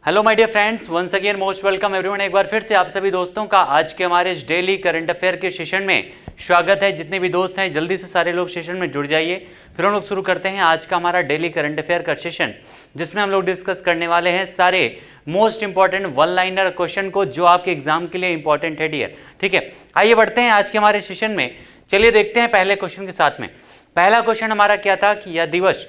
Hello my dear friends, once again most welcome everyone. एक बार फिर से आप सभी दोस्तों का आज के हमारे इस डेली करंट अफेयर के सेशन में स्वागत है। जितने भी दोस्त हैं जल्दी से सारे लोग सेशन में जुड़ जाइए। फिर हम लोग शुरू करते हैं आज का हमारा डेली करंट अफेयर का सेशन, जिसमें हम लोग डिस्कस करने वाले हैं सारे most important one liner question को जो आपके एग्जाम के लिए इंपॉर्टेंट है डियर। ठीक है, आइए बढ़ते हैं आज के हमारे सेशन में। चलिए देखते हैं पहले क्वेश्चन के साथ में। पहला क्वेश्चन हमारा क्या था कि यह दिवस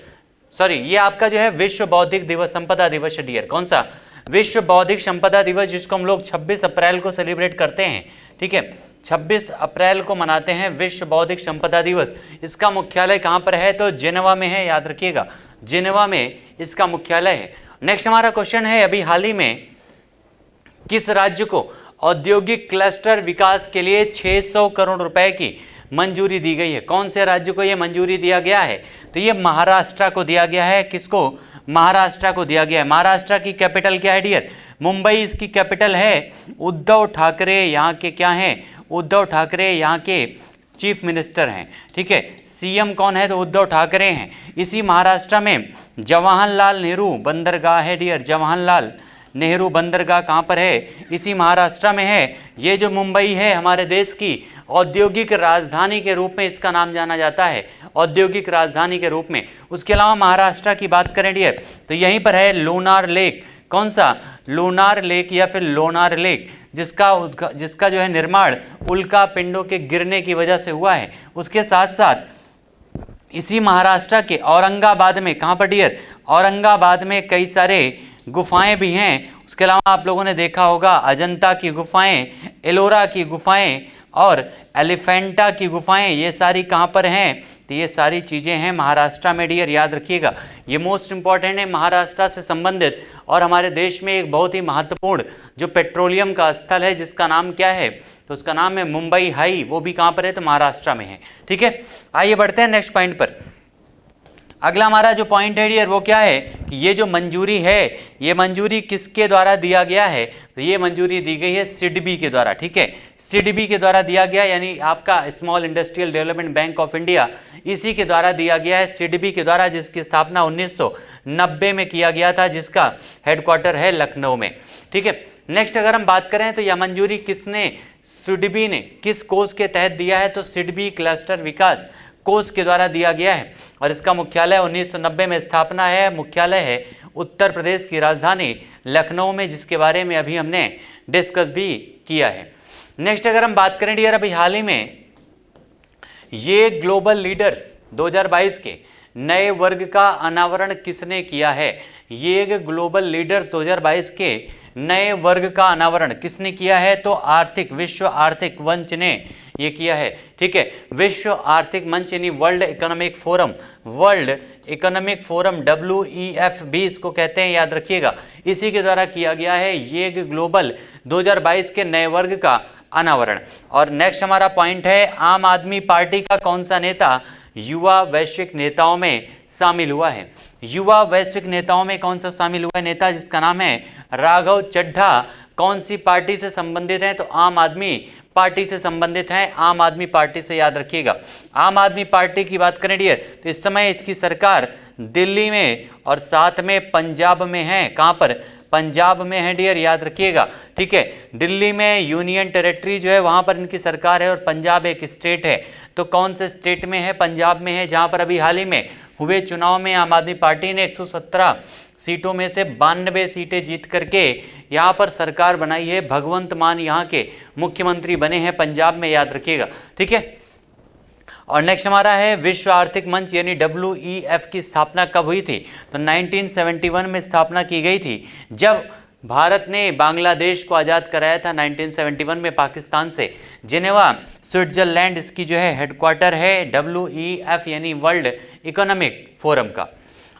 ये आपका जो है विश्व बौद्धिक दिवस संपदा दिवस है डियर। कौन सा? विश्व बौद्धिक संपदा दिवस, जिसको हम लोग 26 अप्रैल को सेलिब्रेट करते हैं। ठीक है, 26 अप्रैल को मनाते हैं विश्व बौद्धिक संपदा दिवस। इसका मुख्यालय कहां पर है? तो जिनेवा में है, याद रखिएगा, जिनेवा में इसका मुख्यालय है। नेक्स्ट हमारा क्वेश्चन है, अभी हाल ही में किस राज्य को औद्योगिक क्लस्टर विकास के लिए 600 करोड़ रुपए की मंजूरी दी गई है? कौन से राज्य को यह मंजूरी दिया गया है? तो ये महाराष्ट्र को दिया गया है। किसको? महाराष्ट्र को दिया गया है। महाराष्ट्र की कैपिटल क्या है डियर? मुंबई इसकी कैपिटल है। उद्धव ठाकरे यहाँ के क्या हैं? उद्धव ठाकरे यहाँ के चीफ मिनिस्टर हैं। ठीक है, सीएम कौन है? तो उद्धव ठाकरे हैं। इसी महाराष्ट्र में जवाहरलाल नेहरू बंदरगाह है डियर। जवाहरलाल नेहरू बंदरगाह कहाँ पर है? इसी महाराष्ट्र में है। ये जो मुंबई है हमारे देश की औद्योगिक राजधानी के रूप में इसका नाम जाना जाता है, औद्योगिक राजधानी के रूप में। उसके अलावा महाराष्ट्र की बात करें डियर तो यहीं पर है लोनार लेक। कौन सा? लोनार लेक या फिर लोनार लेक, जिसका जो है निर्माण उल्का पिंडों के गिरने की वजह से हुआ है। उसके साथ साथ इसी महाराष्ट्र के औरंगाबाद में, कहाँ पर डियर? औरंगाबाद में कई सारे गुफाएं भी हैं। उसके अलावा आप लोगों ने देखा होगा अजंता की गुफाएं, एलोरा की गुफाएं और एलिफेंटा की गुफाएं, ये सारी कहाँ पर हैं? तो ये सारी चीज़ें हैं महाराष्ट्र में डियर, याद रखिएगा। ये मोस्ट इंपॉर्टेंट है, महाराष्ट्र से संबंधित और हमारे देश में एक बहुत ही महत्वपूर्ण जो पेट्रोलियम का स्थल है, जिसका नाम क्या है? तो उसका नाम है मुंबई हाई। वो भी कहाँ पर है? तो महाराष्ट्र में है। ठीक है, आइए बढ़ते हैं नेक्स्ट पॉइंट पर। अगला हमारा जो पॉइंट है डियर वो क्या है कि ये जो मंजूरी है, ये मंजूरी किसके द्वारा दिया गया है? तो ये मंजूरी दी गई है सिडबी के द्वारा। ठीक है, सिडबी के द्वारा दिया गया, यानी आपका small industrial development bank of India, इसी के द्वारा दिया गया है, सिडबी के द्वारा, जिसकी स्थापना 1990 में किया गया था, जिसका हेडक्वार्टर है लखनऊ में। ठीक है, नेक्स्ट अगर हम बात करें तो यह मंजूरी किसने, सिडबी ने किस कोष के तहत दिया है? तो सिडबी क्लस्टर विकास कोष के द्वारा दिया गया है और इसका मुख्यालय 1990 में स्थापना है। मुख्यालय है उत्तर प्रदेश की राजधानी लखनऊ में, जिसके बारे में अभी हमने डिस्कस भी किया है। नेक्स्ट अगर हम बात करें डियर, अभी हाल ही में ये ग्लोबल लीडर्स 2022 के नए वर्ग का अनावरण किसने किया है? ये ग्लोबल लीडर्स 2022 के नए वर्ग का अनावरण किसने किया है? तो विश्व आर्थिक मंच ने ये किया है। ठीक है, विश्व आर्थिक मंच यानी world economic forum, world economic forum WEF भी इसको कहते हैं, याद रखिएगा। इसी के द्वारा किया गया है ये ग्लोबल 2022 के नए वर्ग का अनावरण। और नेक्स्ट हमारा पॉइंट है, आम आदमी पार्टी का कौन सा नेता युवा वैश्विक नेताओं में शामिल हुआ है? युवा वैश्विक नेताओं में कौन सा शामिल हुआ है नेता? जिसका नाम है राघव चड्ढा। कौन सी पार्टी से संबंधित है? तो आम आदमी पार्टी से संबंधित हैं, आम आदमी पार्टी से, याद रखिएगा। आम आदमी पार्टी की बात करें डियर तो इस समय इसकी सरकार दिल्ली में और साथ में पंजाब में है। कहां पर? पंजाब में है डियर, याद रखिएगा। ठीक है, दिल्ली में यूनियन टेरिटरी जो है वहां पर इनकी सरकार है और पंजाब एक स्टेट है। तो कौन से स्टेट में है? पंजाब में है, जहां पर अभी हाल ही में हुए चुनाव में आम आदमी पार्टी ने 117 सीटों में से 92 सीटें जीत करके यहाँ पर सरकार बनाई है। भगवंत मान यहाँ के मुख्यमंत्री बने हैं पंजाब में, याद रखिएगा। ठीक है, और नेक्स्ट हमारा है विश्व आर्थिक मंच यानी WEF की स्थापना कब हुई थी? तो 1971 में स्थापना की गई थी, जब भारत ने बांग्लादेश को आज़ाद कराया था 1971 में पाकिस्तान से। जिनेवा स्विट्जरलैंड इसकी जो है हेडक्वार्टर है WEF यानी वर्ल्ड इकोनॉमिक फोरम का।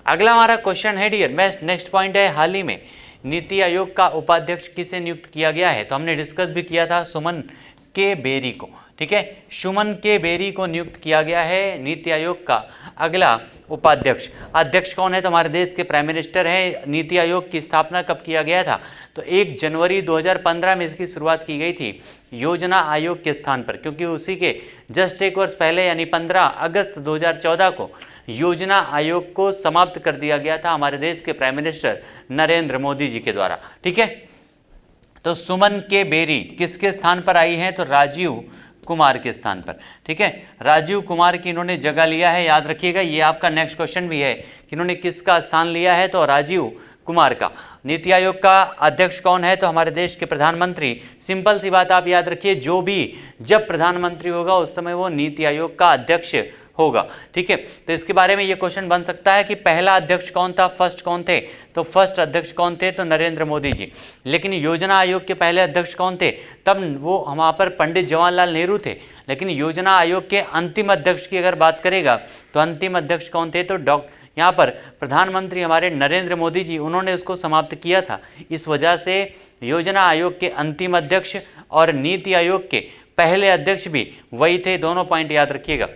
अगला हमारा क्वेश्चन है डियर, नेक्स्ट पॉइंट है, हाल ही में नीति आयोग का उपाध्यक्ष किसे नियुक्त किया गया है? तो हमने डिस्कस भी किया था, सुमन के बेरी को। ठीक है, सुमन के बेरी को नियुक्त किया गया है नीति आयोग का अगला उपाध्यक्ष। अध्यक्ष कौन है? तो हमारे देश के प्राइम मिनिस्टर हैं। नीति आयोग की स्थापना कब किया गया था? तो 1 जनवरी 2015 में इसकी शुरुआत की गई थी योजना आयोग के स्थान पर, क्योंकि उसी के जस्ट एक वर्ष पहले यानी 15 अगस्त 2014 को योजना आयोग को समाप्त कर दिया गया था हमारे देश के प्राइम मिनिस्टर नरेंद्र मोदी जी के द्वारा। ठीक है, तो सुमन के बेरी किसके स्थान पर आई हैं? तो राजीव कुमार के स्थान पर। ठीक है, राजीव कुमार की इन्होंने जगह लिया है, याद रखिएगा। ये आपका नेक्स्ट क्वेश्चन भी है कि इन्होंने किसका स्थान लिया है? तो राजीव कुमार का। नीति आयोग का अध्यक्ष कौन है? तो हमारे देश के प्रधानमंत्री। सिंपल सी बात आप याद रखिए, जो भी जब प्रधानमंत्री होगा उस समय वो नीति आयोग का अध्यक्ष होगा। ठीक है, तो इसके बारे में ये क्वेश्चन बन सकता है कि पहला अध्यक्ष कौन था, फर्स्ट कौन थे? तो फर्स्ट अध्यक्ष कौन थे? तो नरेंद्र मोदी जी। लेकिन योजना आयोग के पहले अध्यक्ष कौन थे? तब वो वहाँ पर पंडित जवाहरलाल नेहरू थे। लेकिन योजना आयोग के अंतिम अध्यक्ष की अगर बात करेगा तो अंतिम अध्यक्ष कौन थे? तो यहाँ पर प्रधानमंत्री हमारे नरेंद्र मोदी जी, उन्होंने उसको समाप्त किया था। इस वजह से योजना आयोग के अंतिम अध्यक्ष और नीति आयोग के पहले अध्यक्ष भी वही थे। दोनों पॉइंट याद रखिएगा।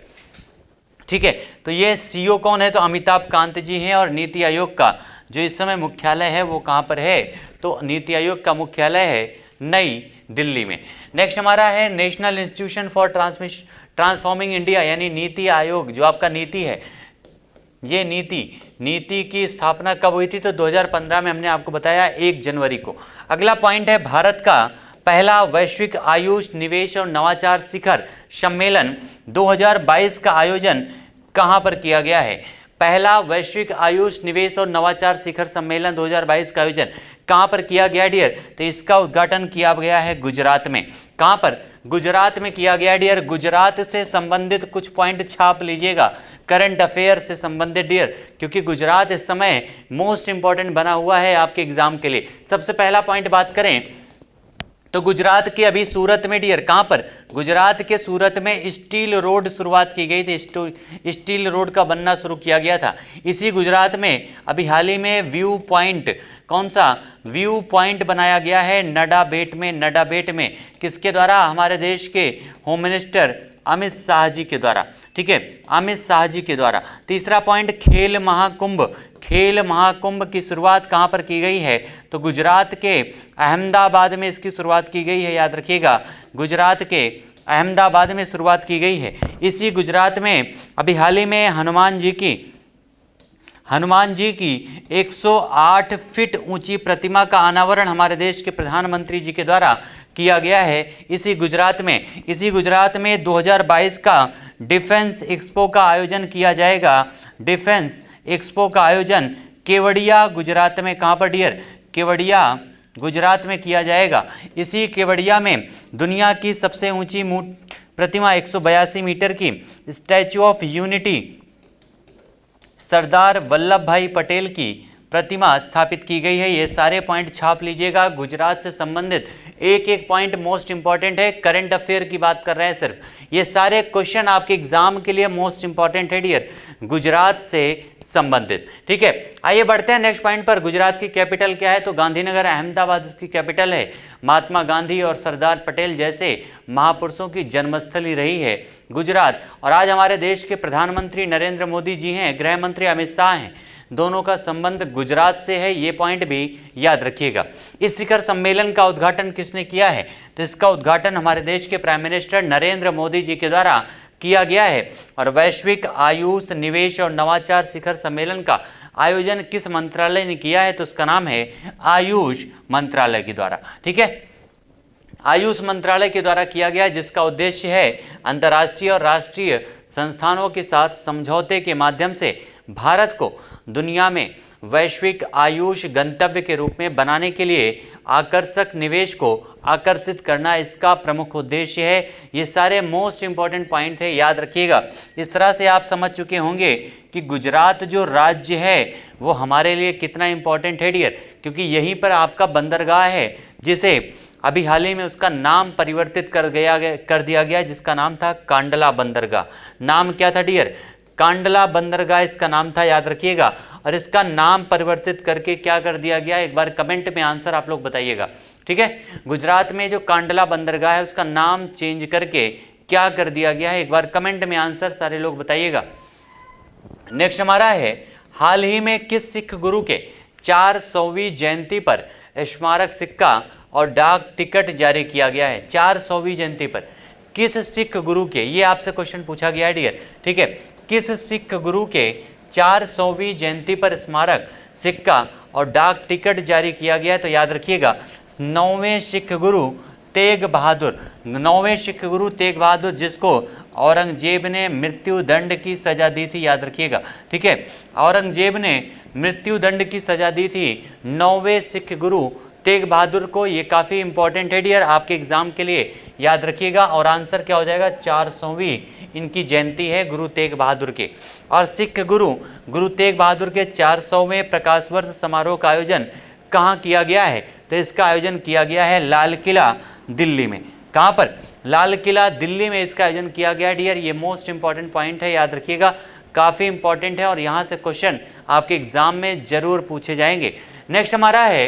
ठीक है, तो ये सीईओ कौन है? तो अमिताभ कांत जी हैं। और नीति आयोग का जो इस समय मुख्यालय है वो कहाँ पर है? तो नीति आयोग का मुख्यालय है नई दिल्ली में। नेक्स्ट हमारा है national institution for transforming India, यानी नीति आयोग। जो आपका नीति है, ये नीति की स्थापना कब हुई थी? तो 2015 में हमने आपको बताया 1 जनवरी को। अगला पॉइंट है भारत का पहला वैश्विक आयुष निवेश और नवाचार शिखर सम्मेलन 2022 का आयोजन कहां पर किया गया है? पहला वैश्विक आयुष निवेश और नवाचार शिखर सम्मेलन 2022 का आयोजन कहां पर किया गया डियर? तो इसका उद्घाटन किया गया है गुजरात में। कहां पर? गुजरात में किया गया डियर। गुजरात से संबंधित कुछ पॉइंट छाप लीजिएगा, करंट अफेयर से संबंधित डियर, क्योंकि गुजरात इस समय मोस्ट इंपॉर्टेंट बना हुआ है आपके एग्जाम के लिए। सबसे पहला पॉइंट बात करें तो गुजरात के अभी सूरत में डियर, कहां पर? गुजरात के सूरत में स्टील रोड शुरुआत की गई थी। स्टील रोड का बनना शुरू किया गया था। इसी गुजरात में अभी हाल ही में व्यू पॉइंट, कौन सा व्यू पॉइंट बनाया गया है? नडाबेट में। नडाबेट में किसके द्वारा? हमारे देश के होम मिनिस्टर अमित शाह जी के द्वारा। ठीक है, अमित शाह जी के द्वारा। तीसरा पॉइंट खेल महाकुंभ। खेल महाकुंभ की शुरुआत कहां पर की गई है? तो गुजरात के अहमदाबाद में इसकी शुरुआत की गई है, याद रखिएगा। गुजरात के अहमदाबाद में शुरुआत की गई है। इसी गुजरात में अभी हाल ही में हनुमान जी की 108 फीट ऊंची प्रतिमा का अनावरण हमारे देश के प्रधानमंत्री जी के द्वारा किया गया है। इसी गुजरात में 2022 का डिफेंस एक्सपो का आयोजन किया जाएगा। डिफेंस एक्सपो का आयोजन केवड़िया गुजरात में। कहाँ पर डियर? केवड़िया गुजरात में किया जाएगा। इसी केवड़िया में दुनिया की सबसे ऊंची प्रतिमा 182 मीटर की statue of unity Sardar Vallabh भाई पटेल की प्रतिमा स्थापित की गई है। ये सारे पॉइंट छाप लीजिएगा। गुजरात से संबंधित एक एक पॉइंट मोस्ट इंपॉर्टेंट है। करंट अफेयर की बात कर रहे हैं सिर्फ। ये सारे क्वेश्चन आपके एग्जाम के लिए मोस्ट इंपॉर्टेंट है डियर, गुजरात से संबंधित। ठीक है, आइए बढ़ते हैं नेक्स्ट पॉइंट पर। गुजरात की कैपिटल क्या है? तो गांधीनगर। अहमदाबाद इसकी कैपिटल है। महात्मा गांधी और सरदार पटेल जैसे महापुरुषों की जन्मस्थली रही है गुजरात। और आज हमारे देश के प्रधानमंत्री नरेंद्र मोदी जी हैं, गृह मंत्री अमित शाह हैं। दोनों का संबंध गुजरात से है, ये पॉइंट भी याद रखिएगा। इस शिखर सम्मेलन का उद्घाटन किसने किया है? तो इसका उद्घाटन हमारे देश के प्राइम मिनिस्टर नरेंद्र मोदी जी के द्वारा किया गया है। और वैश्विक आयुष निवेश और नवाचार शिखर सम्मेलन का आयोजन किस मंत्रालय ने किया है? तो उसका नाम है आयुष मंत्रालय के द्वारा। ठीक है, आयुष मंत्रालय के द्वारा किया गया, जिसका उद्देश्य है अंतर्राष्ट्रीय और राष्ट्रीय संस्थानों के साथ समझौते के माध्यम से भारत को दुनिया में वैश्विक आयुष गंतव्य के रूप में बनाने के लिए आकर्षक निवेश को आकर्षित करना इसका प्रमुख उद्देश्य है। ये सारे मोस्ट इंपॉर्टेंट पॉइंट है, याद रखिएगा। इस तरह से आप समझ चुके होंगे कि गुजरात जो राज्य है वो हमारे लिए कितना इंपॉर्टेंट है डियर, क्योंकि यहीं पर आपका बंदरगाह है, जिसे अभी हाल ही में उसका नाम परिवर्तित कर दिया गया, जिसका नाम था कांडला बंदरगाह। नाम क्या था डियर? कांडला बंदरगाह इसका नाम था, याद रखिएगा। और इसका नाम परिवर्तित करके क्या कर दिया गया? एक बार कमेंट में आंसर आप लोग बताइएगा। ठीक है, गुजरात में जो कांडला बंदरगाह है उसका नाम चेंज करके क्या कर दिया गया है? एक बार कमेंट में आंसर सारे लोग बताइएगा। नेक्स्ट हमारा है, हाल ही में किस सिख गुरु के 400वीं जयंती पर स्मारक सिक्का और डाक टिकट जारी किया गया है 400वीं जयंती पर? किस सिख गुरु के, ये आपसे क्वेश्चन पूछा गया है डियर, ठीक है, किस सिख गुरु के 400वीं जयंती पर स्मारक सिक्का और डाक टिकट जारी किया गया है? तो याद रखिएगा 9वें सिख गुरु तेग बहादुर, 9वें सिख गुरु तेग बहादुर, जिसको औरंगजेब ने मृत्यु दंड की सजा दी थी, याद रखिएगा, ठीक है, औरंगजेब ने मृत्यु दंड की सजा दी थी 9वें सिख गुरु तेग बहादुर को। ये काफ़ी इंपॉर्टेंट है डियर आपके एग्जाम के लिए, याद रखिएगा। और आंसर क्या हो जाएगा? 400वीं इनकी जयंती है गुरु तेग बहादुर के। और सिख गुरु तेग बहादुर के 400वें प्रकाश वर्ष समारोह का आयोजन कहाँ किया गया है? तो इसका आयोजन किया गया है लाल किला दिल्ली में। कहाँ पर? लाल किला दिल्ली में इसका आयोजन किया गया डियर। ये मोस्ट इंपॉर्टेंट पॉइंट है, याद रखिएगा, काफ़ी इंपॉर्टेंट है और यहाँ से क्वेश्चन आपके एग्जाम में जरूर पूछे जाएंगे। नेक्स्ट हमारा है,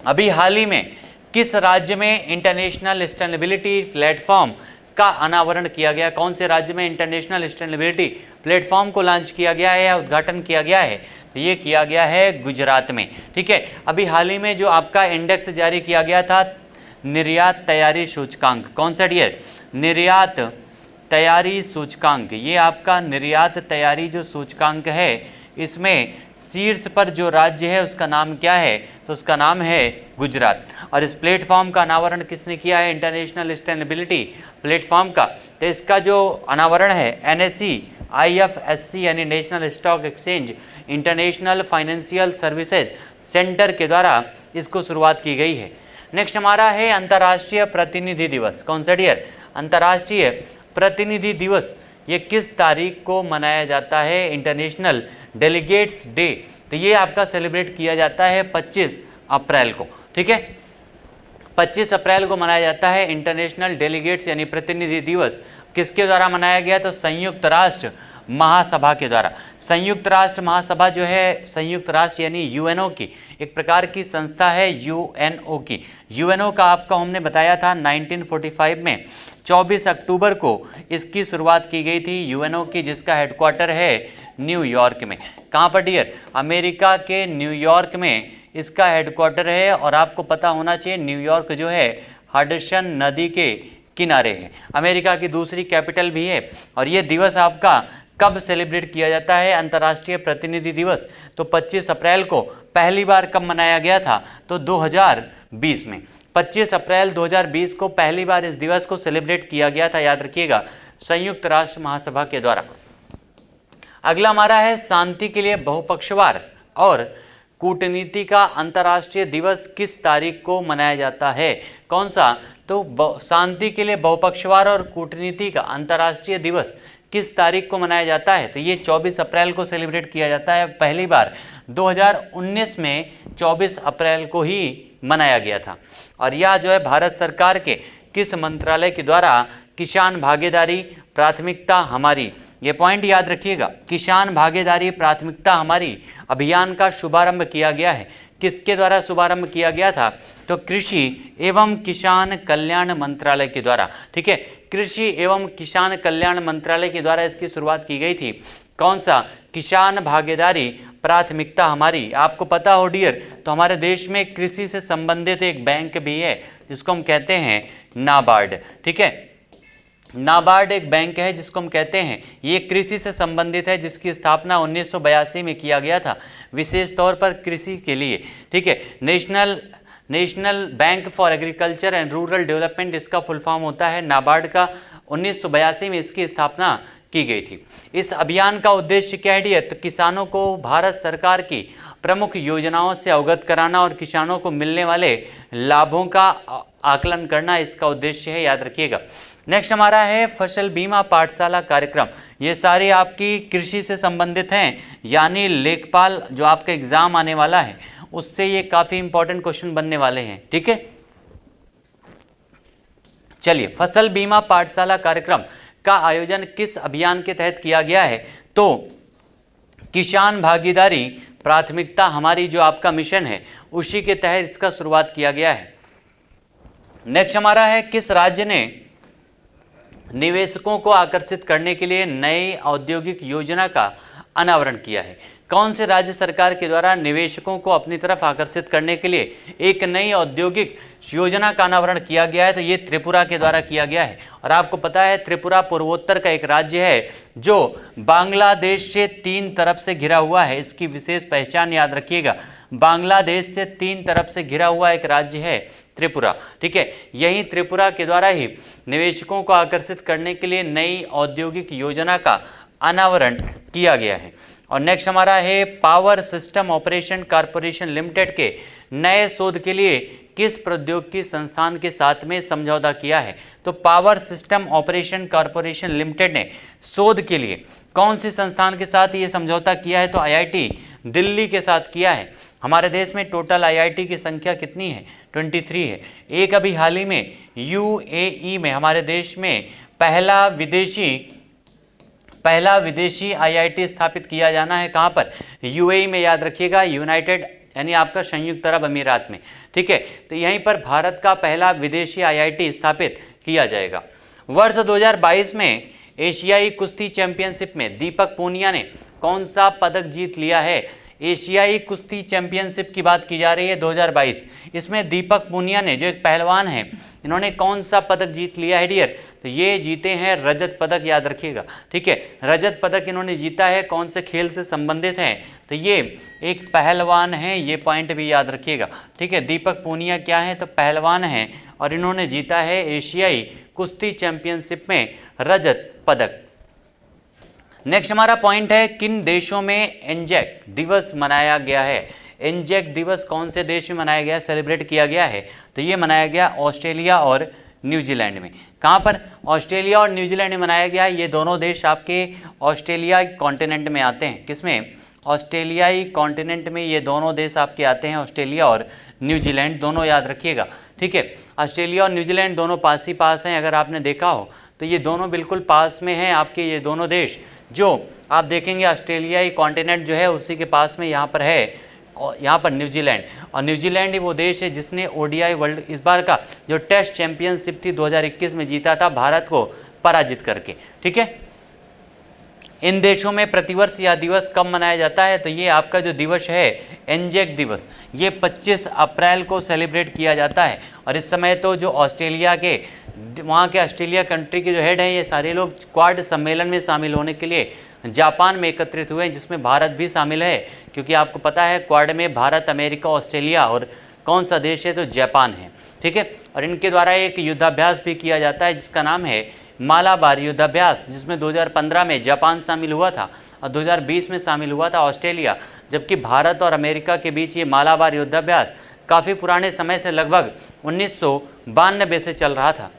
अभी हाल ही में किस राज्य में इंटरनेशनल सस्टेनेबिलिटी प्लेटफॉर्म का अनावरण किया गया? कौन से राज्य में इंटरनेशनल सस्टेनेबिलिटी प्लेटफॉर्म को लॉन्च किया गया है या उद्घाटन किया गया है? तो ये किया गया है गुजरात में, ठीक है। अभी हाल ही में जो आपका इंडेक्स जारी किया गया था निर्यात तैयारी सूचकांक, कौन सा डियर? निर्यात तैयारी सूचकांक। ये आपका निर्यात तैयारी जो सूचकांक है, इसमें शीर्ष पर जो राज्य है उसका नाम क्या है? तो उसका नाम है गुजरात। और इस प्लेटफॉर्म का अनावरण किसने किया है? इंटरनेशनल सस्टेनेबिलिटी प्लेटफॉर्म का। तो इसका जो अनावरण है NSE IFSC यानी national stock exchange international financial services centre के द्वारा इसको शुरुआत की गई है। नेक्स्ट हमारा है अंतर्राष्ट्रीय प्रतिनिधि दिवस। कौन सा डियर? अंतर्राष्ट्रीय प्रतिनिधि दिवस। ये किस तारीख को मनाया जाता है? International delegates day. तो ये आपका सेलिब्रेट किया जाता है 25 अप्रैल को, ठीक है, 25 अप्रैल को मनाया जाता है इंटरनेशनल डेलीगेट्स यानी प्रतिनिधि दिवस। किसके द्वारा मनाया गया? तो संयुक्त राष्ट्र महासभा के द्वारा। संयुक्त राष्ट्र महासभा जो है, संयुक्त राष्ट्र यानी UNO की एक प्रकार की संस्था है, UNO की। UNO का आपका हमने बताया था 1945 में 24 अक्टूबर को इसकी शुरुआत की गई थी UNO की, जिसका हेडक्वार्टर है न्यूयॉर्क में। कहाँ पर डियर? अमेरिका के न्यूयॉर्क में इसका हेडक्वार्टर है। और आपको पता होना चाहिए न्यूयॉर्क जो है हडसन नदी के किनारे है, अमेरिका की दूसरी कैपिटल भी है। और ये दिवस आपका कब सेलिब्रेट किया जाता है? अंतर्राष्ट्रीय प्रतिनिधि दिवस। तो 25 अप्रैल को पहली बार कब मनाया गया था? तो 2020 में 25 अप्रैल 2020 को पहली बार इस दिवस को सेलिब्रेट किया गया था, याद रखिएगा, संयुक्त राष्ट्र महासभा के द्वारा। अगला हमारा है शांति के लिए बहुपक्षवार और कूटनीति का अंतर्राष्ट्रीय दिवस किस तारीख को मनाया जाता है? कौन सा? तो शांति के लिए बहुपक्षवार और कूटनीति का अंतर्राष्ट्रीय दिवस किस तारीख को मनाया जाता है? तो ये 24 अप्रैल को सेलिब्रेट किया जाता है। पहली बार 2019 में 24 अप्रैल को ही मनाया गया था। और यह जो है भारत सरकार के किस मंत्रालय के द्वारा किसान भागीदारी प्राथमिकता हमारी, ये पॉइंट याद रखिएगा, किसान भागीदारी प्राथमिकता हमारी अभियान का शुभारंभ किया गया है। किसके द्वारा शुभारंभ किया गया था? तो कृषि एवं किसान कल्याण मंत्रालय के द्वारा, ठीक है, कृषि एवं किसान कल्याण मंत्रालय के द्वारा इसकी शुरुआत की गई थी। कौन सा? किसान भागीदारी प्राथमिकता हमारी। आपको पता हो डियर, तो हमारे देश में कृषि से संबंधित एक बैंक भी है जिसको हम कहते हैं नाबार्ड, ठीक है, नाबार्ड एक बैंक है जिसको हम कहते हैं, ये कृषि से संबंधित है, जिसकी स्थापना 1982 में किया गया था, विशेष तौर पर कृषि के लिए, ठीक है। National bank for agriculture and rural development इसका फुल फॉर्म होता है। नाबार्ड का 1982 में इसकी स्थापना की गई थी। इस अभियान का उद्देश्य क्या है डियर? तो किसानों को भारत सरकार की प्रमुख योजनाओं से अवगत कराना और किसानों को मिलने वाले लाभों का आकलन करना इसका उद्देश्य है, याद रखिएगा। नेक्स्ट हमारा है फसल बीमा पाठशाला कार्यक्रम। ये सारे आपकी कृषि से संबंधित हैं, यानी लेखपाल जो आपका एग्जाम आने वाला है उससे ये काफी इंपॉर्टेंट क्वेश्चन बनने वाले हैं, ठीक है। चलिए, फसल बीमा पाठशाला कार्यक्रम का आयोजन किस अभियान के तहत किया गया है? तो किसान भागीदारी प्राथमिकता हमारी जो आपका मिशन है उसी के तहत इसका शुरुआत किया गया है। नेक्स्ट हमारा है, किस राज्य ने निवेशकों को आकर्षित करने के लिए नई औद्योगिक योजना का अनावरण किया है? कौन से राज्य सरकार के द्वारा निवेशकों को अपनी तरफ आकर्षित करने के लिए एक नई औद्योगिक योजना का अनावरण किया गया है? तो ये त्रिपुरा के द्वारा किया गया है। और आपको पता है त्रिपुरा पूर्वोत्तर का एक राज्य है जो बांग्लादेश से 3 तरफ से घिरा हुआ है। इसकी विशेष पहचान याद रखिएगा, बांग्लादेश से 3 तरफ से घिरा हुआ एक राज्य है त्रिपुरा। ठीक है, यही त्रिपुरा के द्वारा ही निवेशकों को आकर्षित करने के लिए नई औद्योगिक योजना का अनावरण किया गया है। और नेक्स्ट हमारा है power system operation corporation limited के नए शोध के लिए किस प्रौद्योगिकी संस्थान के साथ में समझौता किया है? तो power system operation corporation limited ने शोध के लिए कौन सी संस्थान के साथ ये समझौता किया है? तो आईआईटी दिल्ली के साथ किया है। हमारे देश में टोटल आईआईटी की संख्या कितनी है? 23 है। एक अभी हाल ही में यूएई में हमारे देश में पहला विदेशी आईआईटी स्थापित किया जाना है। कहाँ पर? यूएई में, याद रखिएगा, यूनाइटेड यानी आपका संयुक्त अरब अमीरात में। ठीक है, तो यहीं पर भारत का पहला विदेशी आईआईटी स्थापित किया जाएगा। वर्ष 2022 में एशियाई कुश्ती चैंपियनशिप में दीपक पूनिया ने कौन सा पदक जीत लिया है? एशियाई कुश्ती चैंपियनशिप की बात की जा रही है 2022। इसमें दीपक पूनिया ने, जो एक पहलवान है, इन्होंने कौन सा पदक जीत लिया है डियर? तो ये जीते हैं रजत पदक, याद रखिएगा। ठीक है, रजत पदक इन्होंने जीता है। कौन से खेल से संबंधित हैं? तो ये एक पहलवान हैं, ये पॉइंट भी याद रखिएगा। ठीक है, दीपक पूनिया क्या है? तो पहलवान हैं और इन्होंने जीता है एशियाई कुश्ती चैंपियनशिप में रजत पदक। नेक्स्ट हमारा पॉइंट है किन देशों में एंजेक दिवस मनाया गया है? एंजेक दिवस कौन से देश में मनाया गया, सेलिब्रेट किया गया है? तो ये मनाया गया ऑस्ट्रेलिया और न्यूजीलैंड में। कहाँ पर? ऑस्ट्रेलिया और न्यूजीलैंड में मनाया गया है। ये दोनों देश आपके ऑस्ट्रेलियाई कॉन्टिनेंट में आते हैं। किसमें? ऑस्ट्रेलियाई कॉन्टिनेंट में ये दोनों देश आपके आते हैं, ऑस्ट्रेलिया और न्यूजीलैंड दोनों, याद रखिएगा। ठीक है, ऑस्ट्रेलिया और न्यूजीलैंड दोनों पास ही पास हैं। अगर आपने देखा हो तो ये दोनों बिल्कुल पास में हैं आपके, ये दोनों देश जो आप देखेंगे ऑस्ट्रेलियाई कॉन्टिनेंट जो है उसी के पास में यहाँ पर है, और यहाँ पर न्यूजीलैंड। और न्यूजीलैंड ही वो देश है जिसने ओडीआई वर्ल्ड इस बार का जो टेस्ट चैंपियनशिप थी 2021 में जीता था, भारत को पराजित करके। ठीक है, इन देशों में प्रतिवर्ष यह दिवस कब मनाया जाता है? तो ये आपका जो दिवस है एंजेक दिवस, ये 25 अप्रैल को सेलिब्रेट किया जाता है। और इस समय तो जो ऑस्ट्रेलिया के, वहाँ के ऑस्ट्रेलिया कंट्री के जो हेड हैं, ये सारे लोग क्वाड सम्मेलन में शामिल होने के लिए जापान में एकत्रित हुए हैं, जिसमें भारत भी शामिल है। क्योंकि आपको पता है क्वाड में भारत, अमेरिका, ऑस्ट्रेलिया और कौन सा देश है? तो जापान है। ठीक है, और इनके द्वारा एक युद्धाभ्यास भी किया जाता है जिसका नाम है मालाबार युद्धाभ्यास, जिसमें 2015 में जापान शामिल हुआ था और 2020 में शामिल हुआ था ऑस्ट्रेलिया। जबकि भारत और अमेरिका के बीच ये मालाबार युद्धाभ्यास काफ़ी पुराने समय से, लगभग 1992 से चल रहा था।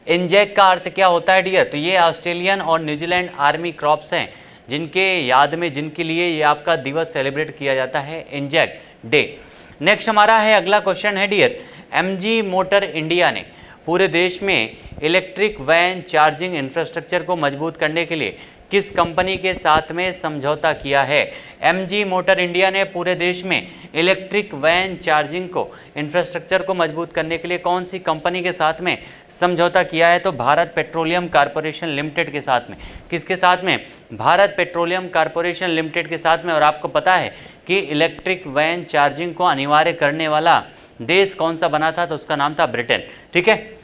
एंजेक का अर्थ क्या होता है डियर? तो ये ऑस्ट्रेलियन और न्यूजीलैंड आर्मी क्रॉप्स हैं जिनके याद में, जिनके लिए ये आपका दिवस सेलिब्रेट किया जाता है, एंजेक डे। नेक्स्ट हमारा है अगला क्वेश्चन है डियर, एमजी मोटर इंडिया ने पूरे देश में इलेक्ट्रिक वैन चार्जिंग इंफ्रास्ट्रक्चर को मजबूत करने के लिए किस कंपनी के साथ में समझौता किया है? एमजी मोटर इंडिया ने पूरे देश में इलेक्ट्रिक वैन चार्जिंग को, इंफ्रास्ट्रक्चर को मजबूत करने के लिए कौन सी कंपनी के साथ में समझौता किया है? तो भारत पेट्रोलियम कॉरपोरेशन लिमिटेड के साथ में। किसके साथ में? भारत पेट्रोलियम कॉरपोरेशन लिमिटेड के साथ में। और आपको पता है कि इलेक्ट्रिक वैन चार्जिंग को अनिवार्य करने वाला देश कौन सा बना था? तो उसका नाम था ब्रिटेन। ठीक है,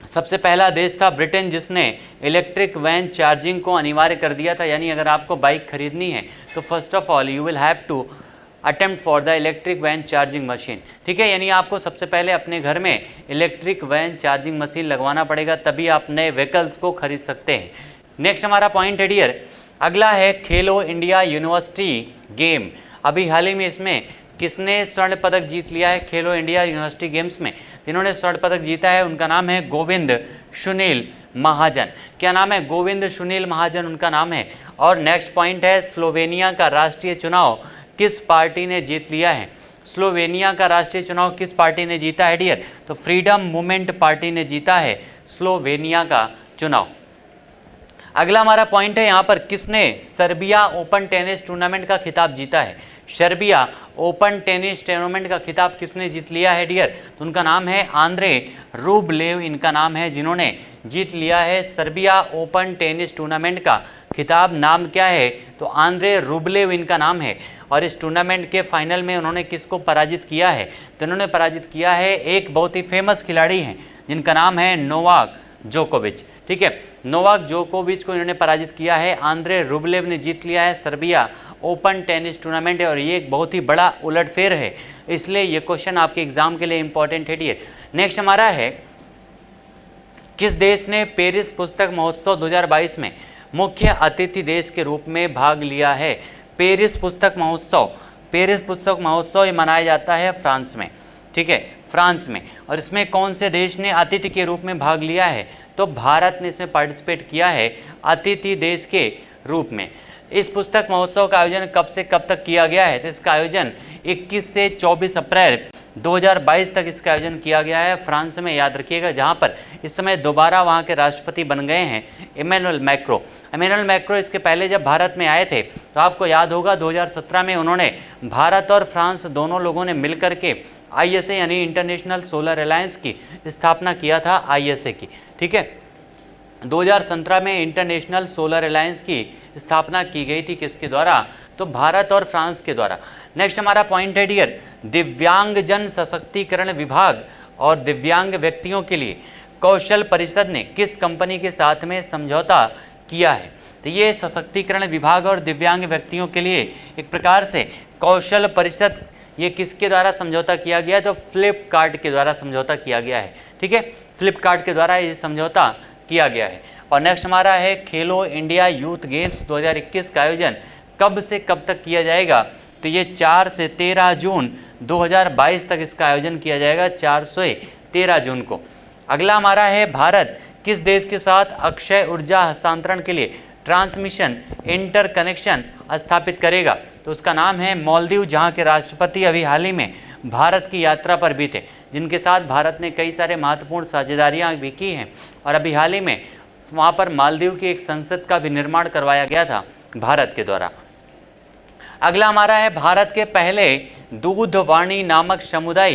सबसे पहला देश था ब्रिटेन जिसने इलेक्ट्रिक वैन चार्जिंग को अनिवार्य कर दिया था। यानी अगर आपको बाइक खरीदनी है तो first of all you will have to attempt for the electric van charging machine. ठीक है, यानी आपको सबसे पहले अपने घर में इलेक्ट्रिक वैन चार्जिंग मशीन लगवाना पड़ेगा, तभी आप नए व्हीकल्स को खरीद सकते हैं। नेक्स्ट हमारा पॉइंट है डियर, अगला है खेलो इंडिया यूनिवर्सिटी गेम। अभी हाल ही में इसमें किसने स्वर्ण पदक जीत लिया है? खेलो इंडिया यूनिवर्सिटी गेम्स में जिन्होंने स्वर्ण पदक जीता है उनका नाम है गोविंद सुनील महाजन। क्या नाम है? गोविंद सुनील महाजन उनका नाम है। और नेक्स्ट पॉइंट है, स्लोवेनिया का राष्ट्रीय चुनाव किस पार्टी ने जीत लिया है? स्लोवेनिया का राष्ट्रीय चुनाव किस पार्टी ने जीता है डियर? तो फ्रीडम मूवमेंट पार्टी ने जीता है स्लोवेनिया का चुनाव। अगला हमारा पॉइंट है यहाँ पर, किसने सर्बिया ओपन टेनिस टूर्नामेंट का खिताब जीता है? सर्बिया ओपन टेनिस टूर्नामेंट का खिताब किसने जीत लिया है डियर? तो उनका नाम है आंद्रे रूबलेव, इनका नाम है, जिन्होंने जीत लिया है सर्बिया ओपन टेनिस टूर्नामेंट का खिताब। नाम क्या है? तो आंद्रे रूबलेव इनका नाम है। और इस टूर्नामेंट के फाइनल में उन्होंने किसको पराजित किया है? तो उन्होंने पराजित किया है एक बहुत ही फेमस खिलाड़ी हैं जिनका नाम है नोवाक जोकोविच। ठीक है, नोवाक जोकोविच को इन्होंने पराजित किया है। आंद्रे रूबलेव ने जीत लिया है सर्बिया ओपन टेनिस टूर्नामेंट और ये एक बहुत ही बड़ा उलटफेर है, इसलिए ये क्वेश्चन आपके एग्जाम के लिए इंपॉर्टेंट है डियर। नेक्स्ट हमारा है, किस देश ने पेरिस पुस्तक महोत्सव 2022 में मुख्य अतिथि देश के रूप में भाग लिया है? पेरिस पुस्तक महोत्सव ये मनाया जाता है फ्रांस में। ठीक है, फ्रांस में। और इसमें कौन से देश ने अतिथि के रूप में भाग लिया है? तो भारत ने इसमें पार्टिसिपेट किया है अतिथि देश के रूप में। इस पुस्तक महोत्सव का आयोजन कब से कब तक किया गया है? तो इसका आयोजन 21 से 24 अप्रैल 2022 तक इसका आयोजन किया गया है फ्रांस में, याद रखिएगा, जहां पर इस समय दोबारा वहां के राष्ट्रपति बन गए हैं इमैनुअल मैक्रो। इमैनुअल मैक्रो इसके पहले जब भारत में आए थे तो आपको याद होगा 2017 में उन्होंने भारत और फ्रांस दोनों लोगों ने मिलकर के ISA यानी इंटरनेशनल सोलर अलायंस की स्थापना किया था, ISA की। ठीक है, 2017 में इंटरनेशनल सोलर अलायंस की स्थापना की गई थी, किसके द्वारा? तो भारत और फ्रांस के द्वारा। नेक्स्ट हमारा पॉइंट है डियर, दिव्यांगजन सशक्तिकरण विभाग और दिव्यांग व्यक्तियों के लिए कौशल परिषद ने किस कंपनी के साथ में समझौता किया है? तो ये सशक्तिकरण विभाग और दिव्यांग व्यक्तियों के लिए एक प्रकार से कौशल परिषद, ये किसके द्वारा समझौता किया गया? तो फ्लिपकार्ट के द्वारा समझौता किया गया है। ठीक है, फ्लिपकार्ट के द्वारा ये समझौता किया गया है। और नेक्स्ट हमारा है, खेलो इंडिया यूथ गेम्स 2021 का आयोजन कब से कब तक किया जाएगा? तो ये 4 से 13 जून 2022 तक इसका आयोजन किया जाएगा, 4 से 13 जून को। अगला हमारा है, भारत किस देश के साथ अक्षय ऊर्जा हस्तांतरण के लिए ट्रांसमिशन इंटरकनेक्शन स्थापित करेगा? तो उसका नाम है मालदीव, जहाँ के राष्ट्रपति अभी हाल ही में भारत की यात्रा पर भी थे, जिनके साथ भारत ने कई सारे महत्वपूर्ण साझेदारियाँ भी की हैं। और अभी हाल ही में वहाँ पर मालदीव की एक संसद का भी निर्माण करवाया गया था भारत के द्वारा। अगला हमारा है, भारत के पहले दूधवाणी नामक समुदाय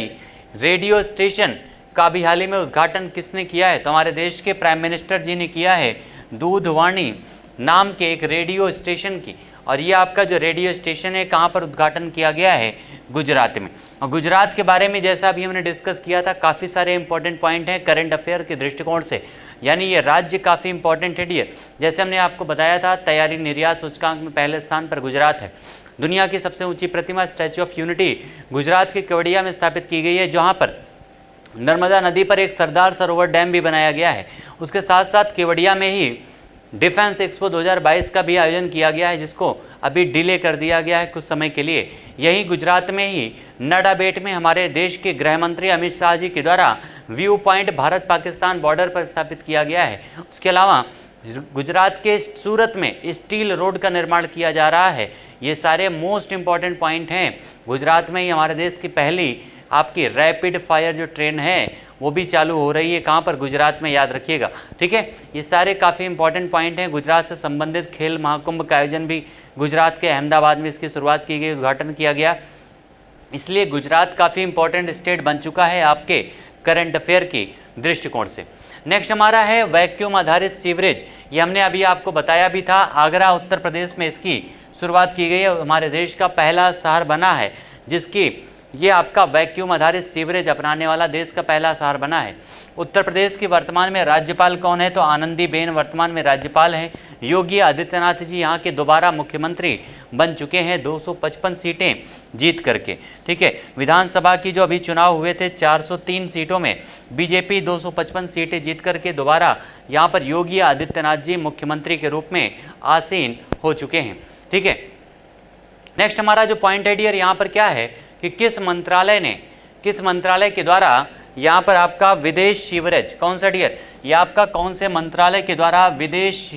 रेडियो स्टेशन का भी हाल ही में उद्घाटन किसने किया है? तो हमारे देश के प्राइम मिनिस्टर जी ने किया है, दूधवाणी नाम के एक रेडियो स्टेशन की। और ये आपका जो रेडियो स्टेशन है कहाँ पर उद्घाटन किया गया है? गुजरात में। और गुजरात के बारे में जैसा अभी हमने डिस्कस किया था, काफ़ी सारे इंपॉर्टेंट पॉइंट हैं करंट अफेयर के दृष्टिकोण से, यानी ये राज्य काफ़ी इंपॉर्टेंट है डियर। जैसे हमने आपको बताया था, तैयारी निर्यात सूचकांक में पहले स्थान पर गुजरात है। दुनिया की सबसे ऊंची प्रतिमा स्टैच्यू ऑफ यूनिटी गुजरात के केवड़िया में स्थापित की गई है, जहाँ पर नर्मदा नदी पर एक सरदार सरोवर डैम भी बनाया गया है। उसके साथ साथ केवड़िया में ही डिफेंस एक्सपो 2022 का भी आयोजन किया गया है, जिसको अभी डिले कर दिया गया है कुछ समय के लिए। यही गुजरात में ही नडाबेट में हमारे देश के गृह मंत्री अमित शाह जी के द्वारा view point Bharat Pakistan border पर स्थापित किया गया है। उसके अलावा गुजरात के सूरत में स्टील रोड का निर्माण किया जा रहा है। ये सारे मोस्ट इंपॉर्टेंट पॉइंट हैं। गुजरात में ही हमारे देश की पहली आपकी रैपिड फायर जो ट्रेन है वो भी चालू हो रही है, कहाँ पर? गुजरात में, याद रखिएगा। ठीक है, ये सारे काफ़ी इंपॉर्टेंट पॉइंट हैं। गुजरात से संबंधित खेल महाकुंभ का आयोजन भी गुजरात के अहमदाबाद में इसकी शुरुआत की गई, उद्घाटन किया गया। इसलिए गुजरात काफ़ी इंपॉर्टेंट स्टेट बन चुका है आपके करंट अफेयर की दृष्टिकोण से। नेक्स्ट हमारा है, वैक्यूम आधारित सीवरेज। ये हमने अभी आपको बताया भी था, आगरा उत्तर प्रदेश में इसकी शुरुआत की गई है। हमारे देश का पहला शहर बना है जिसकी ये आपका वैक्यूम आधारित सीवरेज अपनाने वाला देश का पहला शहर बना है। उत्तर प्रदेश की वर्तमान में राज्यपाल कौन है? तो आनंदीबेन वर्तमान में राज्यपाल हैं। योगी आदित्यनाथ जी यहाँ के दोबारा मुख्यमंत्री बन चुके हैं 255 सीटें जीत करके। ठीक है, विधानसभा की जो अभी चुनाव हुए थे 403 सीटों में बीजेपी 255 सीटें जीत करके दोबारा यहाँ पर योगी आदित्यनाथ जी मुख्यमंत्री के रूप में आसीन हो चुके हैं। ठीक है, नेक्स्ट हमारा जो पॉइंट है डियर, यहाँ पर क्या है कि किस मंत्रालय के द्वारा यहाँ पर आपका विदेश सीवरेज, कौन सा डियर? ये आपका कौन से मंत्रालय के द्वारा विदेश,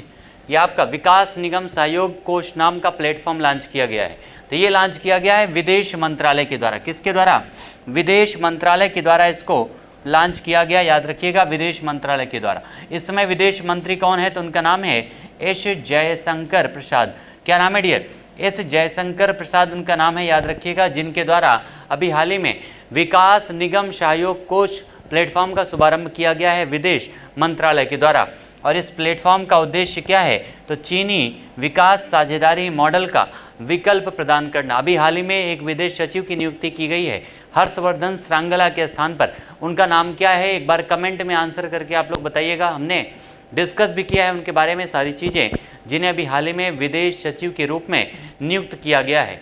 ये आपका विकास निगम सहयोग कोष नाम का प्लेटफॉर्म लॉन्च किया गया है? तो ये लॉन्च किया गया है विदेश मंत्रालय के द्वारा। किसके द्वारा? विदेश मंत्रालय के द्वारा इसको लॉन्च किया गया, याद रखिएगा, विदेश मंत्रालय के द्वारा। इस समय विदेश मंत्री कौन है? तो उनका नाम है एस जयशंकर प्रसाद। क्या नाम है डियर? एस जयशंकर प्रसाद उनका नाम है, याद रखिएगा, जिनके द्वारा अभी हाल ही में विकास निगम सहयोग कोष प्लेटफॉर्म का शुभारंभ किया गया है विदेश मंत्रालय के द्वारा। और इस प्लेटफॉर्म का उद्देश्य क्या है? तो चीनी विकास साझेदारी मॉडल का विकल्प प्रदान करना। अभी हाल ही में एक विदेश सचिव की नियुक्ति की गई है हर्षवर्धन श्रृंगला के स्थान पर। उनका नाम क्या है? एक बार कमेंट में आंसर करके आप लोग बताइएगा। हमने डिस्कस भी किया है उनके बारे में सारी चीज़ें, जिन्हें अभी हाल ही में विदेश सचिव के रूप में नियुक्त किया गया है।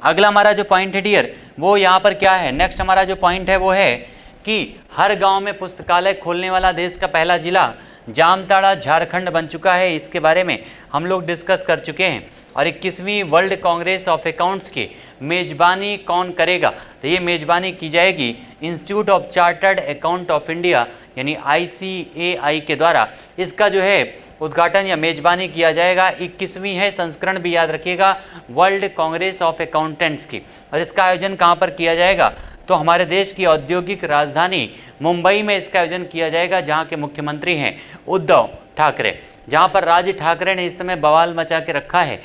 अगला हमारा जो पॉइंट है डियर, वो यहाँ पर क्या है? नेक्स्ट हमारा जो पॉइंट है वो है कि हर गांव में पुस्तकालय खोलने वाला देश का पहला जिला जामताड़ा झारखंड बन चुका है। इसके बारे में हम लोग डिस्कस कर चुके हैं। और 21वीं वर्ल्ड कांग्रेस ऑफ अकाउंट्स की मेजबानी कौन करेगा? तो ये मेजबानी की जाएगी institute of chartered account of India यानी ICAI के द्वारा। इसका जो है उद्घाटन या मेजबानी किया जाएगा। 21वीं है संस्करण भी याद रखिएगा वर्ल्ड कांग्रेस ऑफ अकाउंटेंट्स की। और इसका आयोजन कहाँ पर किया जाएगा? तो हमारे देश की औद्योगिक राजधानी मुंबई में इसका आयोजन किया जाएगा, जहाँ के मुख्यमंत्री हैं उद्धव ठाकरे। जहाँ पर राज ठाकरे ने इस समय बवाल मचा के रखा है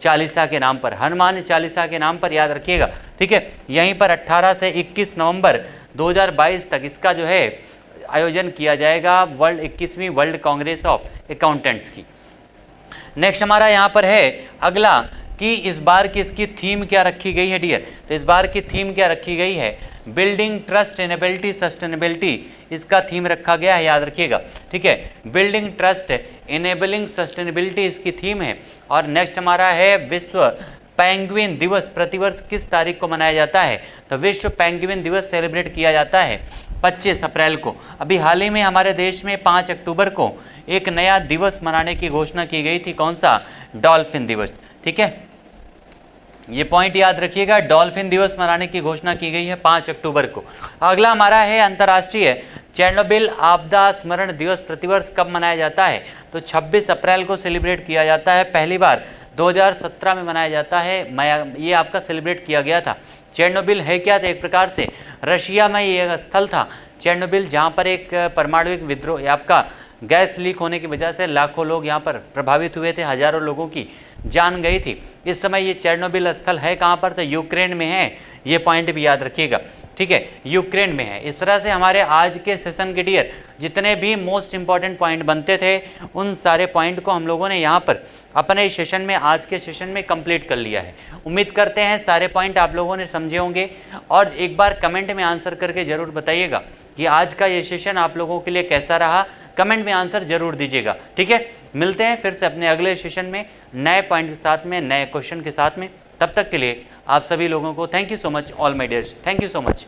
चालीसा के नाम पर, हनुमान चालीसा के नाम पर, याद रखिएगा। ठीक है, यहीं पर 18 से 21 नवंबर 2022 तक इसका जो है आयोजन किया जाएगा 21वीं वर्ल्ड कांग्रेस ऑफ अकाउंटेंट्स की। नेक्स्ट हमारा यहाँ पर है अगला कि इस बार की इसकी थीम क्या रखी गई है डियर? तो इस बार की थीम क्या रखी गई है? बिल्डिंग ट्रस्ट इनेबिलिटी सस्टेनेबिलिटी, इसका थीम रखा गया है, याद रखिएगा। ठीक है, बिल्डिंग ट्रस्ट इनेबलिंग सस्टेनेबिलिटी इसकी थीम है। और नेक्स्ट हमारा है विश्व पेंगुइन दिवस प्रतिवर्ष किस तारीख को मनाया जाता है? तो विश्व पेंगुइन दिवस सेलिब्रेट किया जाता है 25 अप्रैल को। अभी हाल ही में हमारे देश में 5 अक्टूबर को एक नया दिवस मनाने की घोषणा की गई थी। कौन सा? डॉल्फिन दिवस। ठीक है, ये पॉइंट याद रखिएगा, डॉल्फिन दिवस मनाने की घोषणा की गई है 5 अक्टूबर को। अगला हमारा है अंतर्राष्ट्रीय चेरनोबिल आपदा स्मरण दिवस प्रतिवर्ष कब मनाया जाता है? तो 26 अप्रैल को सेलिब्रेट किया जाता है। पहली बार 2017 में मनाया जाता है। ये आपका सेलिब्रेट किया गया था। चेरनोबिल है क्या? तो एक प्रकार से रशिया में ये स्थल था चेरनोबिल, जहाँ पर एक परमाणुविक विद्रोह आपका गैस लीक होने की वजह से लाखों लोग यहाँ पर प्रभावित हुए थे, हजारों लोगों की जान गई थी। इस समय ये चेरनोबिल स्थल है कहाँ पर? तो यूक्रेन में है। ये पॉइंट भी याद रखिएगा। ठीक है, यूक्रेन में है। इस तरह से हमारे आज के सेशन के डियर जितने भी मोस्ट इंपॉर्टेंट पॉइंट बनते थे उन सारे पॉइंट को हम लोगों ने यहाँ पर अपने सेशन में, आज के सेशन में कंप्लीट कर लिया है। उम्मीद करते हैं सारे पॉइंट आप लोगों ने समझे होंगे। और एक बार कमेंट में आंसर करके ज़रूर बताइएगा कि आज का ये सेशन आप लोगों के लिए कैसा रहा। कमेंट में आंसर जरूर दीजिएगा। ठीक है, मिलते हैं फिर से अपने अगले सेशन में नए पॉइंट के साथ में, नए क्वेश्चन के साथ में। तब तक के लिए आप सभी लोगों को thank you so much, all my dears, thank you so much.